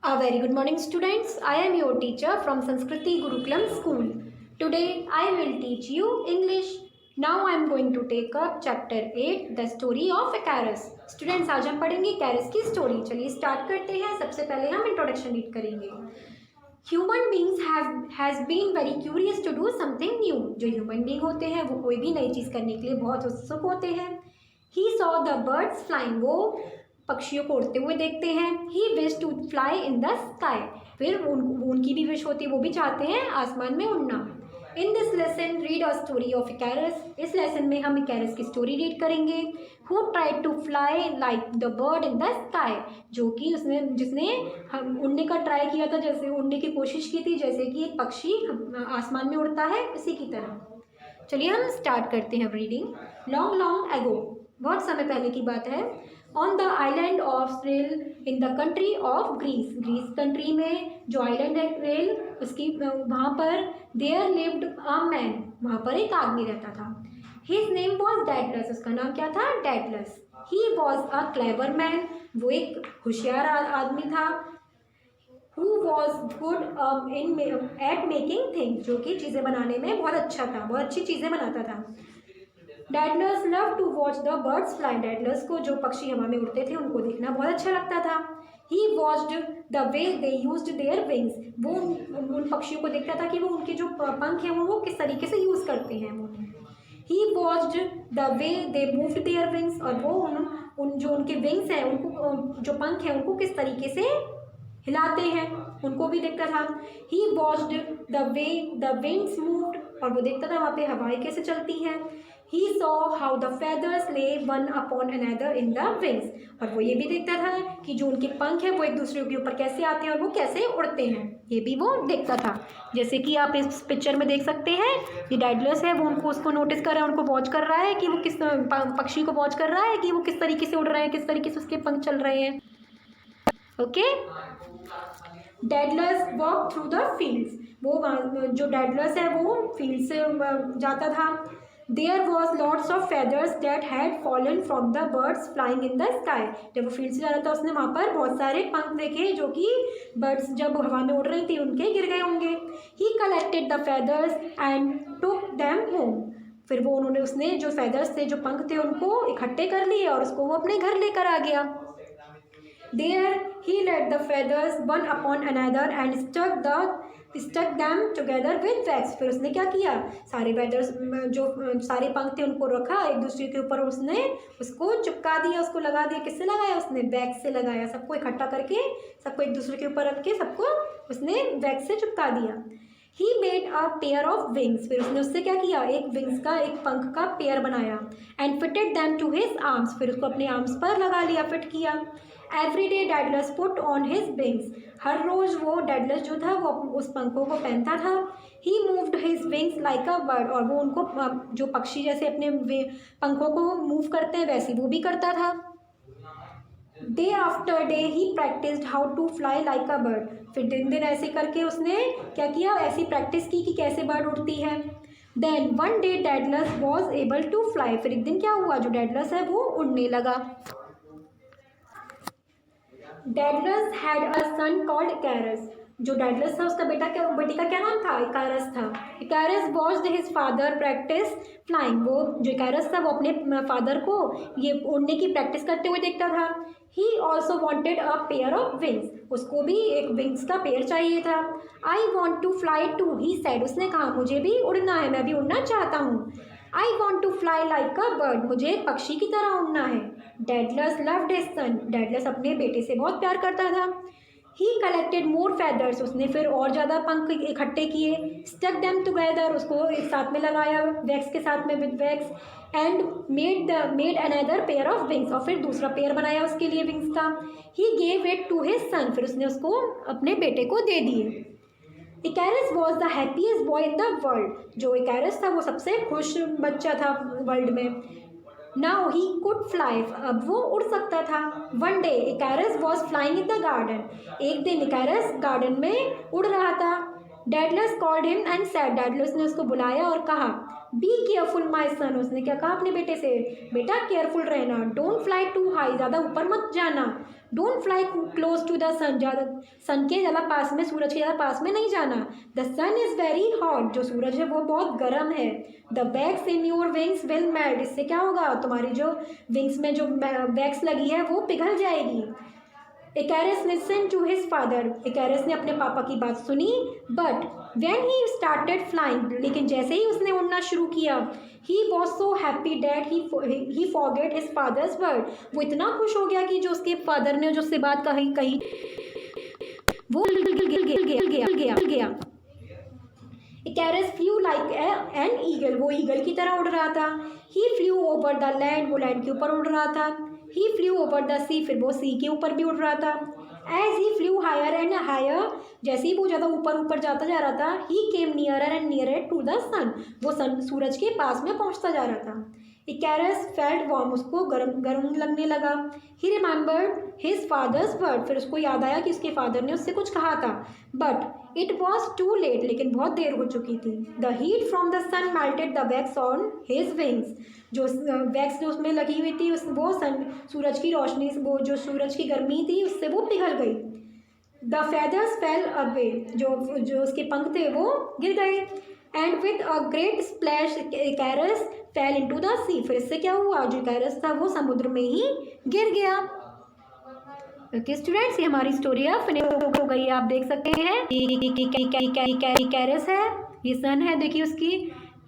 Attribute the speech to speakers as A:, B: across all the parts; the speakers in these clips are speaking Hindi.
A: A very good morning, students. I am your teacher from Sanskriti Gurukulam School. Today I will teach you English. Now I am going to take up chapter 8, the story of Icarus. Students, आज हम पढ़ेंगे Icarus की स्टोरी. चलिए स्टार्ट करते हैं. सबसे पहले हम इंट्रोडक्शन रीड करेंगे. Human beings has been very curious to do something new. जो ह्यूमन बींग होते हैं वो कोई भी नई चीज़ करने के लिए बहुत उत्सुक होते हैं. He saw the birds flying. वो पक्षियों को उड़ते हुए देखते हैं. He wished to fly in the sky. फिर उनकी भी विश होती है, वो भी चाहते हैं आसमान में उड़ना. In this lesson read a story of Icarus. इस लेसन में हम Icarus की स्टोरी रीड करेंगे. Who tried to fly like the bird in the sky. जो कि जिसने हम उड़ने का ट्राई किया था, जैसे उड़ने की कोशिश की थी जैसे कि एक पक्षी आसमान में उड़ता है उसी की तरह. चलिए हम स्टार्ट करते हैं रीडिंग. लॉन्ग लॉन्ग एगो, बहुत समय पहले की बात है. On the island of Rail in the country of Greece. Greece country में जो आइलैंड है रेल उसकी वहाँ पर देयर लिव्ड अ मैन. वहाँ पर एक आदमी रहता था. His name was Daedalus. उसका नाम क्या था? Daedalus. He was a clever man. वो एक होशियार आदमी था. Who was good at making things. जो कि चीज़ें बनाने में बहुत अच्छा था, बहुत अच्छी चीज़ें बनाता था. Daedalus love to watch the birds fly. Daedalus को जो पक्षी हवा में उड़ते थे उनको देखना बहुत अच्छा लगता था. He watched the way they used their wings. वो उन पक्षियों को देखता था कि वो उनके जो पंख हैं वो किस तरीके से यूज़ करते हैं. वो he watched the way they moved their wings. और वो उन जो उनके विंग्स हैं उनको जो पंख हैं उनको किस तरीके से हिलाते हैं उनको भी देखता था. He watched the way the winds moved. और वो देखता था वहाँ पे हवाएं कैसे चलती हैं. He saw how the feathers lay one upon another in the wings. और वो ये भी देखता था कि जो उनके पंख हैं वो एक दूसरे के ऊपर कैसे आते हैं और वो कैसे उड़ते हैं. ये भी वो देखता था. जैसे कि आप इस पिक्चर में देख सकते हैं, ये डैडलस है, वो उसको नोटिस कर रहा है, उनको वॉच कर रहा है कि वो किस पक्षी को वॉच कर रहा है कि वो किस तरीके से उड़ रहे हैं, किस तरीके से उसके पंख चल रहे हैं. Okay. Daedalus walk through the fields. वो जो डैडलस है वो फील्ड से जाता था. There was lots of feathers that had fallen from the birds flying in the sky. जब वो फील्ड से जा रहा था उसने वहाँ पर बहुत सारे पंख देखे जो कि बर्ड्स जब हवा में उड़ रही थी उनके गिर गए होंगे. He collected the feathers and took them home. फिर वो उसने जो feathers थे, जो पंख थे, उनको इकट्ठे कर लिए और उसको वो अपने घर लेकर आ गया. There he laid the feathers one upon another and stuck them together with wax. फिर उसने क्या किया, सारे feathers जो सारे पंख थे उनको रखा एक दूसरे के ऊपर, उसने उसको चिपका दिया, उसको लगा दिया. किससे लगाया? उसने वैक्स से लगाया. सबको इकट्ठा करके सबको एक दूसरे के ऊपर रख के सबको उसने वैक्स से चिपका दिया. He made a pair of wings. फिर उसने उससे क्या किया, एक विंग्स का, एक पंख का पेयर बनाया. And fitted them to his arms. फिर उसको अपने आर्म्स पर लगा लिया, फिट किया. Every day Daedalus put on his wings. हर रोज वो डैडलस जो था वो उस पंखों को पहनता था. He moved his wings like a bird. और वो उनको जो पक्षी जैसे अपने पंखों को मूव करते हैं वैसे वो भी करता था. Day after day he practiced how to fly like a bird. फिर दिन दिन ऐसे करके उसने क्या किया, ऐसी प्रैक्टिस की कि कैसे बर्ड उड़ती है. Then one day Daedalus was able to fly. फिर एक दिन क्या हुआ, जो डैडलस है वो उड़ने लगा. Daedalus had a son called Icarus. जो डैडलस था उसका बेटे का क्या नाम था? इकारस था. इकारस watched his father practice flying. वो जो इकारस था वो अपने फादर को ये उड़ने की प्रैक्टिस करते हुए देखता था. He also wanted a pair of wings. उसको भी एक विंग्स का पेयर चाहिए था. I want to fly too, he said. उसने कहा मुझे भी उड़ना है, मैं भी उड़ना चाहता हूँ. I want to fly like a bird. मुझे एक पक्षी की तरह उड़ना है. डैडलस लव्ड हिज सन. डैडलस अपने बेटे से बहुत प्यार करता था. He collected more feathers. उसने फिर और ज़्यादा पंख इकट्ठे किए. Stuck them together. उसको एक साथ में लगाया वैक्स के साथ में with wax. And made another pair of wings. और फिर दूसरा पेयर बनाया उसके लिए विंग्स का. He gave it to his son. फिर उसने उसको अपने बेटे को दे दिए. Icarus was the happiest boy in the world. जो इकारस था वो सबसे खुश बच्चा था वर्ल्ड में. Now he could fly. अब वो उड़ सकता था. One day इकारस was flying in the garden. एक दिन इकारस गार्डन में उड़ रहा था. डैडलस कॉल्ड हिम एंड सेड. डैडलस ने उसको बुलाया और कहा बी केयरफुल माई सन. उसने क्या कहा अपने बेटे से, बेटा केयरफुल रहना. Don't fly too high. ज़्यादा ऊपर मत जाना. Don't fly close to the sun, ज़्यादा सन के ज़्यादा पास में, सूरज के ज़्यादा पास में नहीं जाना। The sun is very hot, जो सूरज है वो बहुत गर्म है। The wax in your wings will melt, इससे क्या होगा, तुम्हारी जो विंग्स में जो वैक्स लगी है वो पिघल जाएगी। इकैरस लिसन टू हिज फादर, इकैरस ने अपने पापा की बात सुनी। But when he started flying, लेकिन जैसे ही उसने उड़ना शुरू किया, he was so happy that he forget his father's word, वो इतना खुश हो गया कि जो उसके फादर ने जो उससे बात कही वो गिल गया। Icarus flew like an eagle, वो ईगल की तरह उड़ रहा था। He flew over the land, वो लैंड के ऊपर उड़ रहा था। He flew over the sea, फिर वो सी के ऊपर भी उड़ रहा था। As he flew higher and higher, जैसे ही वो ज़्यादा ऊपर ऊपर जाता जा रहा था, he came nearer and nearer to the sun, वो सन सूरज के पास में पहुंचता जा रहा था। इकैरस फेल्ट वार्म, उसको गर्म लगने लगा। ही रिमेंबर्ड हिज फादर्स वर्ड, फिर उसको याद आया कि उसके फादर ने उससे कुछ कहा था। But it was too late, लेकिन बहुत देर हो चुकी थी। The heat from the sun melted the wax on his wings, जो वैक्स जो उसमें लगी हुई थी वो सूरज की रोशनी, वो जो सूरज की गर्मी थी उससे वो पिघल गई। द फेदर्स फेल अवे, जो उसके पंख थे वो गिर गए। And with a great splash Icarus fell into the sea, फिर इससे क्या हुआ, जो इकैरस था वो समुद्र में ही गिर गया। ओके स्टूडेंट्स, ये हमारी स्टोरी अब फिनिश हो गई है। आप देख सकते हैं इकैरस है, ये सन है, देखिए उसकी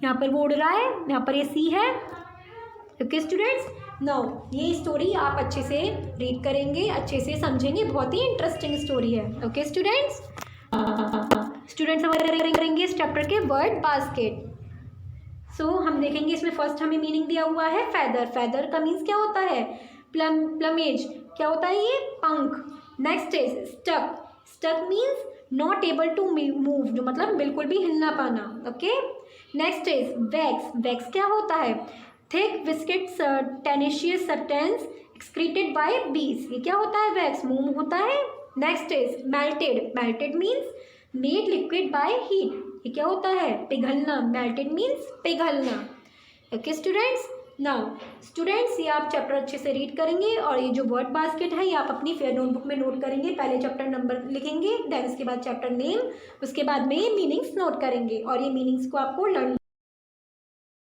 A: यहाँ पर वो उड़ रहा है, यहाँ पर ये सी है। ओके स्टूडेंट्स, नाउ ये स्टोरी आप अच्छे से रीड करेंगे, अच्छे से समझेंगे, बहुत ही इंटरेस्टिंग स्टोरी है। ओके स्टूडेंट्स, हम करेंगे इस चैप्टर के वर्ड बास्केट। सो हम देखेंगे इसमें फर्स्ट हमें मीनिंग दिया हुआ है फेदर, फेदर का मीन्स क्या होता है, प्लमेज, क्या होता है ये, पंख। Next is stuck, stuck means not able to move, जो मतलब बिल्कुल भी हिल ना पाना। Okay, next is wax, wax क्या होता है, thick viscous tenacious substance excreted by bees, ये क्या होता है, वैक्स, मोम होता है। Next is melted, melted means made liquid by heat, ये क्या होता है, पिघलना, मेल्टेड मीन्स पिघलना। ओके स्टूडेंट्स, नाउ स्टूडेंट्स ये आप चैप्टर अच्छे से रीड करेंगे और ये जो वर्ड बास्केट है ये आप अपनी फेयर नोटबुक में नोट करेंगे। पहले चैप्टर नंबर लिखेंगे, देन उसके बाद चैप्टर नेम, उसके बाद में मीनिंग्स नोट करेंगे और ये मीनिंग्स को आपको लर्न